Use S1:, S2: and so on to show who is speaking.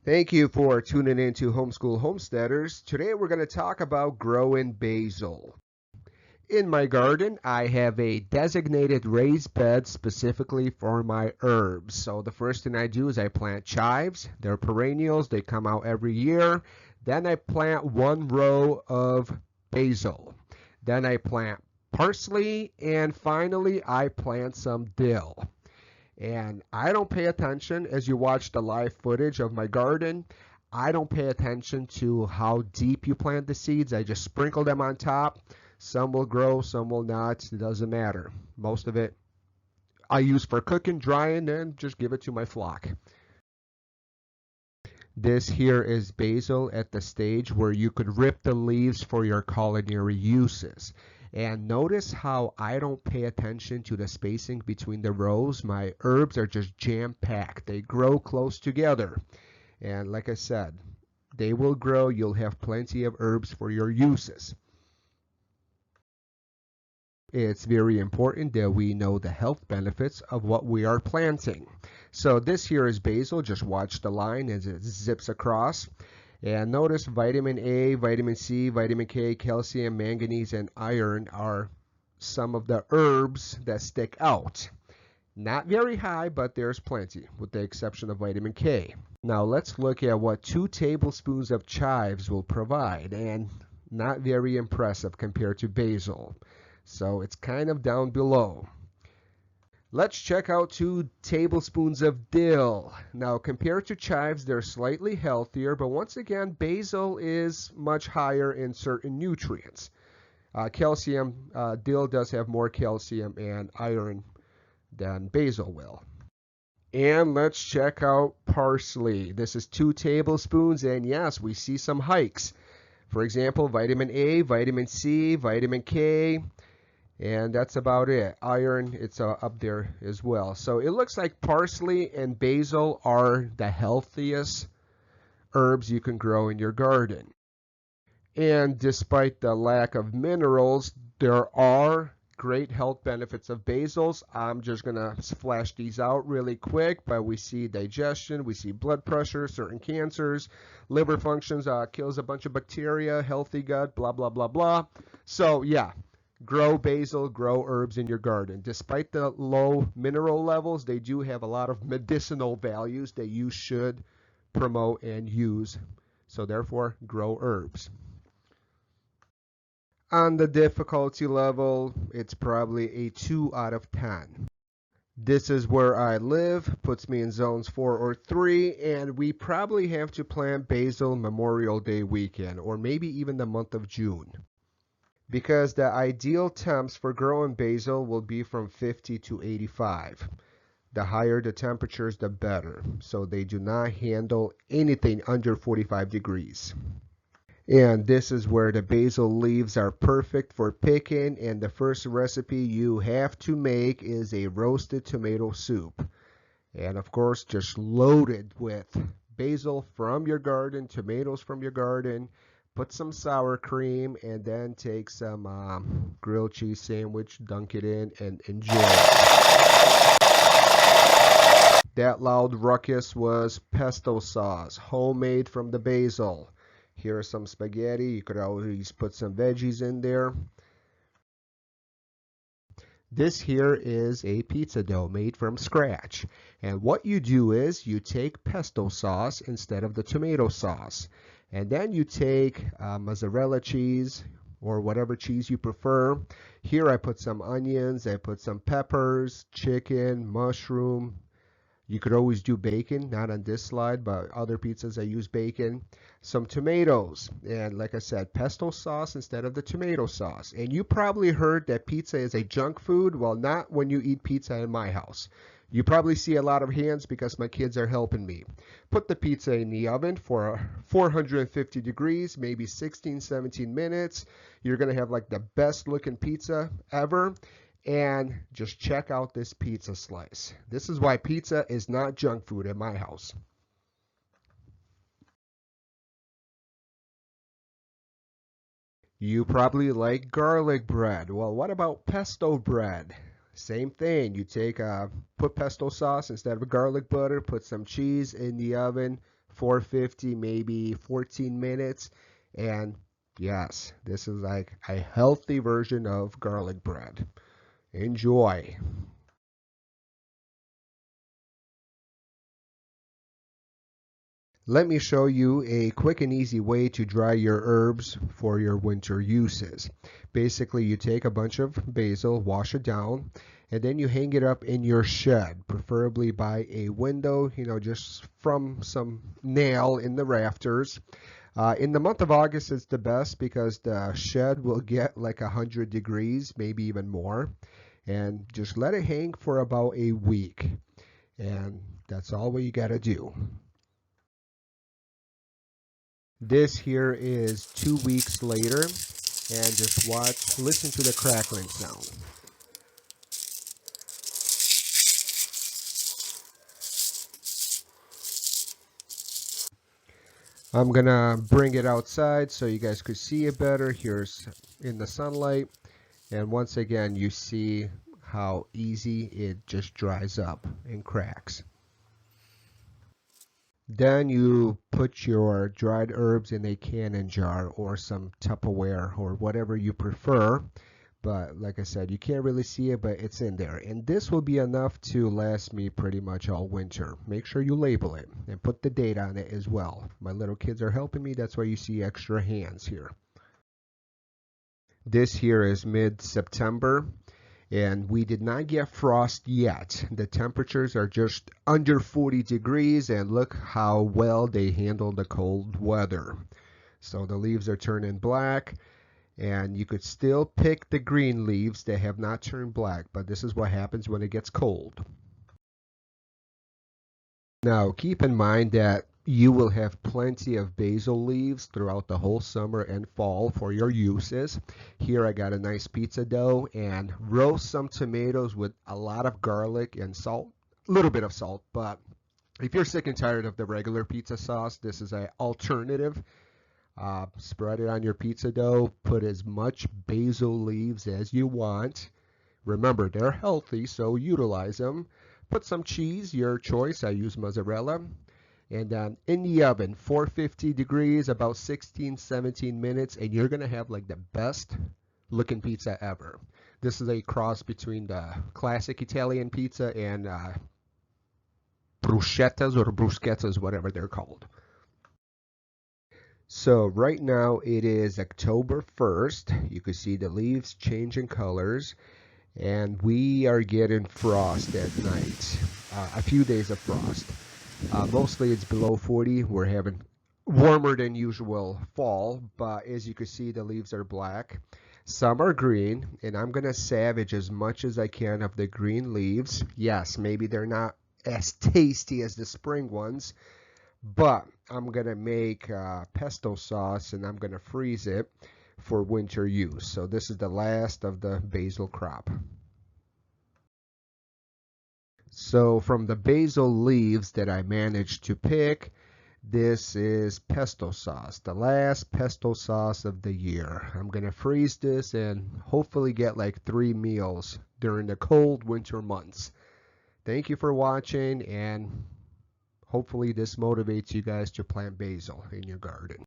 S1: Thank you for tuning in to Homeschool Homesteaders. Today we're going to talk about growing basil. In my garden, I have a designated raised bed specifically for my herbs. So the first thing I do is I plant chives. They're perennials, they come out every year. Then I plant one row of basil. Then I plant parsley, and finally I plant some dill. And I don't pay attention as you watch the live footage of my garden. I don't pay attention to how deep you plant the seeds. I just sprinkle them on top. Some will grow, some will not. It doesn't matter. Most of it I use for cooking, drying, and just give it to my flock. This here is basil at the stage where you could rip the leaves for your culinary uses. And notice how I don't pay attention to the spacing between the rows. My herbs are just jam-packed. They grow close together. And like I said, they will grow. You'll have plenty of herbs for your uses. It's very important that we know the health benefits of what we are planting. So this here is basil. Just watch the line as it zips across. And notice vitamin A, vitamin C, vitamin K, calcium, manganese, and iron are some of the herbs that stick out. Not very high, but there's plenty, with the exception of vitamin K. Now let's look at what 2 tablespoons of chives will provide, and not very impressive compared to basil. So it's kind of down below. Let's check out 2 tablespoons of dill. Now, compared to chives, they're slightly healthier, but once again, basil is much higher in certain nutrients. Dill does have more calcium and iron than basil will. And let's check out parsley. This is 2 tablespoons, and yes, we see some hikes. For example, vitamin A, vitamin C, vitamin K, and that's about it. Iron, it's up there as well. So it looks like parsley and basil are the healthiest herbs you can grow in your garden. And despite the lack of minerals, there are great health benefits of basils. I'm just going to flash these out really quick, but we see digestion, we see blood pressure, certain cancers, liver functions, kills a bunch of bacteria, healthy gut, blah, blah, blah, blah. So yeah. Grow basil, grow herbs in your garden. Despite the low mineral levels, they do have a lot of medicinal values that you should promote and use. So therefore, grow herbs. On the difficulty level, it's probably a 2 out of 10. This is where I live, puts me in zones 4 or 3, and we probably have to plant basil Memorial Day weekend, or maybe even the month of June. Because the ideal temps for growing basil will be from 50 to 85. The higher the temperatures, the better. So they do not handle anything under 45 degrees. And this is where the basil leaves are perfect for picking. And the first recipe you have to make is a roasted tomato soup. And of course, just loaded with basil from your garden, tomatoes from your garden. Put some sour cream, and then take some grilled cheese sandwich, dunk it in, and enjoy. That loud ruckus was pesto sauce, homemade from the basil. Here are some spaghetti. You could always put some veggies in there. This here is a pizza dough made from scratch. And what you do is you take pesto sauce instead of the tomato sauce. And then you take mozzarella cheese or whatever cheese you prefer. Here I put some onions, I put some peppers, chicken, mushroom. You could always do bacon, not on this slide, but other pizzas I use bacon. Some tomatoes, and like I said, pesto sauce instead of the tomato sauce. And you probably heard that pizza is a junk food. Well, not when you eat pizza in my house. You probably see a lot of hands because my kids are helping me. Put the pizza in the oven for 450 degrees, maybe 16, 17 minutes. You're going to have like the best looking pizza ever. And just check out this pizza slice. This is why pizza is not junk food in my house. You probably like garlic bread. Well, what about pesto bread? Same thing. You put pesto sauce instead of garlic butter, put some cheese in the oven 450, maybe 14 minutes. And yes, this is like a healthy version of garlic bread. Enjoy. Let me show you a quick and easy way to dry your herbs for your winter uses. Basically, you take a bunch of basil, wash it down, and then you hang it up in your shed, preferably by a window, just from some nail in the rafters. In the month of August, it's the best because the shed will get like 100 degrees, maybe even more. And just let it hang for about a week. And that's all what you got to do. This here is 2 weeks later, and just listen to the crackling sound. I'm gonna bring it outside so you guys could see it better. Here's in the sunlight, and once again you see how easy it just dries up and cracks. Then you put your dried herbs in a canning jar or some Tupperware or whatever you prefer. But like I said, you can't really see it, but it's in there. And this will be enough to last me pretty much all winter. Make sure you label it and put the date on it as well. My little kids are helping me. That's why you see extra hands here. This here is mid-September, and we did not get frost yet. The temperatures are just under 40 degrees, and look how well they handle the cold weather. So the leaves are turning black, and you could still pick the green leaves that have not turned black, but this is what happens when it gets cold. Now keep in mind that you will have plenty of basil leaves throughout the whole summer and fall for your uses. Here I got a nice pizza dough, and roast some tomatoes with a lot of garlic and salt, a little bit of salt, but if you're sick and tired of the regular pizza sauce, this is an alternative. Spread it on your pizza dough, put as much basil leaves as you want. Remember, they're healthy, so utilize them. Put some cheese, your choice. I use mozzarella. And then in the oven, 450 degrees, about 16, 17 minutes, and you're going to have like the best looking pizza ever. This is a cross between the classic Italian pizza and bruschettas or bruschettas, whatever they're called. So right now it is October 1st. You can see the leaves changing colors, and we are getting frost at night. A few days of frost. Mostly it's below 40. We're having warmer than usual fall, but as you can see, the leaves are black. Some are green, and I'm going to savage as much as I can of the green leaves. Yes, maybe they're not as tasty as the spring ones, but I'm going to make pesto sauce, and I'm going to freeze it for winter use. So this is the last of the basil crop. So from the basil leaves that I managed to pick, this is pesto sauce, the last pesto sauce of the year. I'm going to freeze this and hopefully get like 3 meals during the cold winter months. Thank you for watching, and hopefully this motivates you guys to plant basil in your garden.